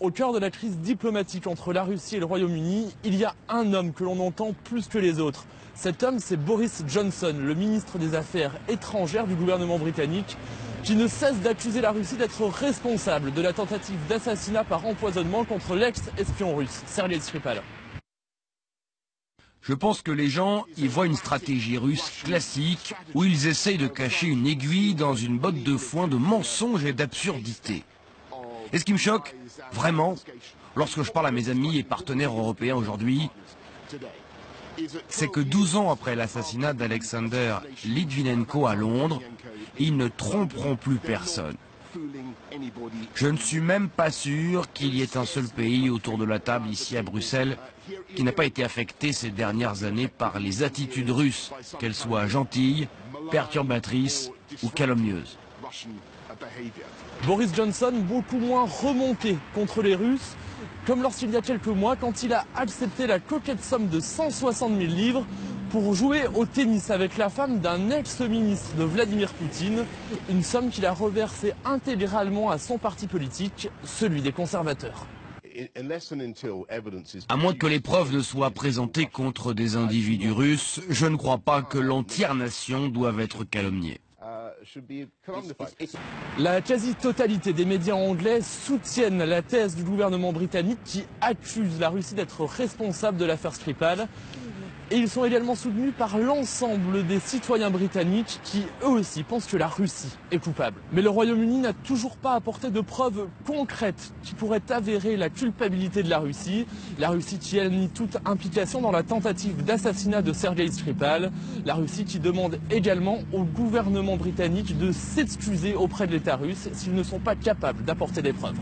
Au cœur de la crise diplomatique entre la Russie et le Royaume-Uni, il y a un homme que l'on entend plus que les autres. Cet homme, c'est Boris Johnson, le ministre des Affaires étrangères du gouvernement britannique, qui ne cesse d'accuser la Russie d'être responsable de la tentative d'assassinat par empoisonnement contre l'ex-espion russe, Sergei Skripal. Je pense que les gens y voient une stratégie russe classique où ils essayent de cacher une aiguille dans une botte de foin de mensonges et d'absurdités. Et ce qui me choque, vraiment, lorsque je parle à mes amis et partenaires européens aujourd'hui, c'est que 12 ans après l'assassinat d'Alexander Litvinenko à Londres, ils ne tromperont plus personne. Je ne suis même pas sûr qu'il y ait un seul pays autour de la table ici à Bruxelles qui n'a pas été affecté ces dernières années par les attitudes russes, qu'elles soient gentilles, perturbatrices ou calomnieuses. Boris Johnson, beaucoup moins remonté contre les Russes, comme lorsqu'il y a quelques mois, quand il a accepté la coquette somme de 160 000 livres pour jouer au tennis avec la femme d'un ex-ministre de Vladimir Poutine, une somme qu'il a reversée intégralement à son parti politique, celui des conservateurs. À moins que les preuves ne soient présentées contre des individus russes, je ne crois pas que l'entière nation doive être calomniée. La quasi-totalité des médias anglais soutiennent la thèse du gouvernement britannique qui accuse la Russie d'être responsable de l'affaire Skripal. Et ils sont également soutenus par l'ensemble des citoyens britanniques qui, eux aussi, pensent que la Russie est coupable. Mais le Royaume-Uni n'a toujours pas apporté de preuves concrètes qui pourraient avérer la culpabilité de la Russie. La Russie qui a nie toute implication dans la tentative d'assassinat de Sergei Skripal. La Russie qui demande également au gouvernement britannique de s'excuser auprès de l'État russe s'ils ne sont pas capables d'apporter des preuves.